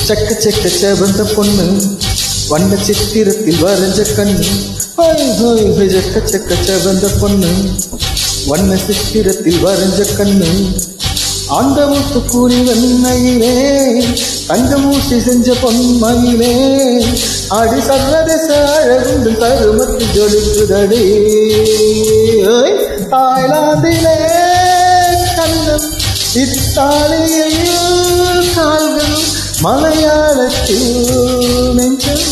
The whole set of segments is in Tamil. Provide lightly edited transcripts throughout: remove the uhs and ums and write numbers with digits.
செக்க செக்க செவந்த பொண்ணு வண்ண சித்திரத்தில் வரைஞ்ச கண்ணு. செக்க செக்க செவந்த பொண்ணு வண்ண சித்திரத்தில் வரைஞ்ச கண்ணு. ஆண்ட ஊத்து கூறி வெண்மையிலே தங்க மூசி செஞ்ச பொன்மையிலே ஆடி சர்வதேச அழகுண்டு தருமத்து ஜொலிக்குதடி. தாய்லாந்திலே கண்ணம் இத்தாலியில் கால்கள் மலையாளத்தில் நெஞ்சம்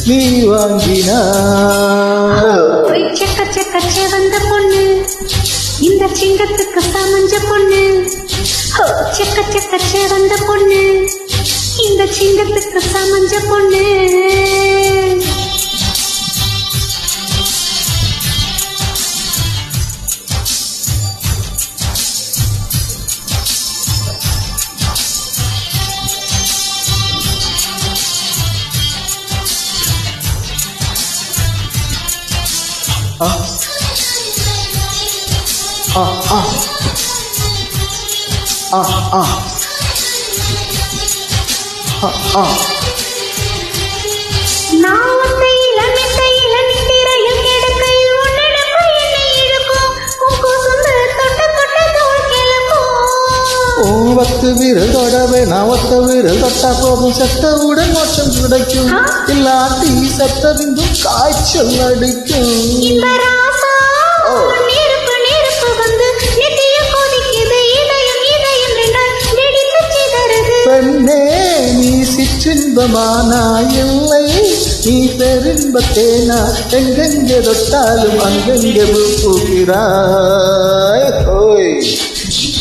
நீ வாங்கினாய். செக்க செக்க செவந்த பொண்ணு இந்த சிங்கத்துக்கு சமஞ்ச பொண்ணு. செக்க செக்க செவந்த பொண்ணு இந்த சிங்கத்துக்கு சமஞ்ச பொண்ணு. பத்து விரல் தொடவே நான் ஒத்த விரல் தொட்டா போதும் செத்தவுடன் மோட்சம் கிடைக்கும். இல்லாட்டி செத்தறிந்தும் காய்ச்சல் அடிக்கும். பெண்ணே நீ சிற்றின்பமானா இல்லை நீ பெருன்பத்தேனா எங்கெங்கே தொட்டாலும் அங்கெங்கே பூக்கிறாய்.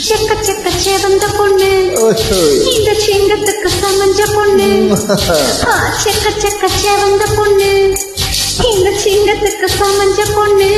செக்க செக்க செவந்த பொண்ணு இந்த சிங்கத்துக்கு சமஞ்ச பொண்ணு. செக்க செக்க செவந்த பொண்ணு இந்த சிங்கத்துக்கு சமஞ்ச பொண்ணு.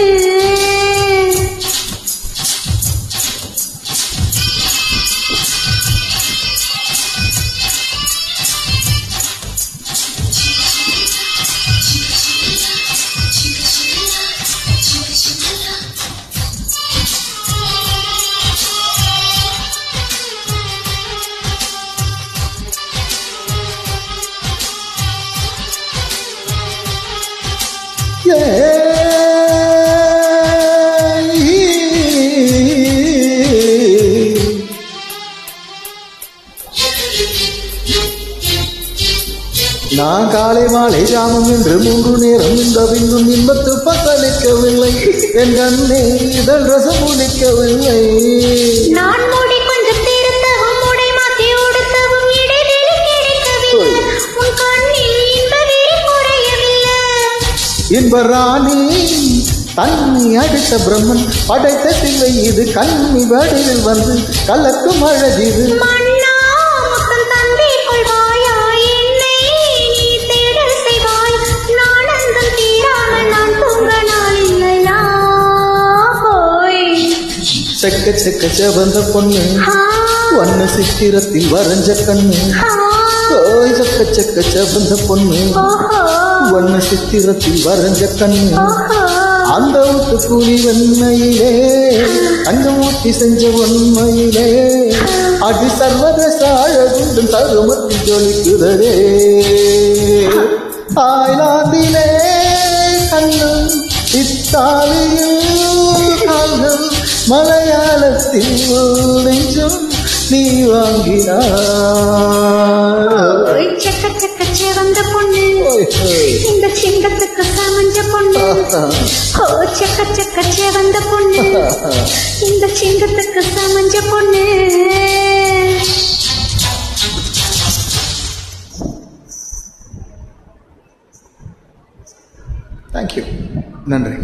நான் காலை மாலை ஜாமம் என்று 3 நேரம் இந்த பின்னும் இன்பத்து பசலிக்கவில்லை. என் கண்ணே இதழ் ரசம் முடிக்கவில்லை. நான் மூடி கொஞ்சம் திருத்தவும் மூடை மாற்றி உடுத்தவும் இடைவெளி கிடைக்கவில்லை. உன் கண்ணில் இன்ப வெறி குறையவில்லை. இன்ப ராணி தண்ணி அடித்த பிரம்மன் படைத்த சிலை இது. கண்ணி வடிவில் வந்து கலக்கும் அழகிது. செக்க செக்க செவந்த பொண்ணு வண்ண சித்திரத்தில் வரைஞ்ச கண்ணு. செக்க செக்க செவந்த பொண்ணு வண்ண சித்திரத்தில் வரைஞ்ச கண்ணு. அந்த ஊத்து கூலி வெண்மையிலே அங்க ஊட்டி செஞ்ச உண்மையிலே அடி சர்வதேச அழகுண்டு தருமத்தில் ஜொலிக்குதே. தாய்லாந்திலே கண்ணும் இத்தாலியில் கால்கள் மலையாளத்தில் நெஞ்சம் நீ வாங்கினாய். செக்க செக்க செவந்த பொண்ணு இந்த சிங்கத்துக்கு சமஞ்ச பொண்ணு. செக்க செக்க செவந்த பொண்ணு இந்த சிங்கத்துக்கு சமஞ்ச பொண்ணு. தேங்க்யூ. நன்றி.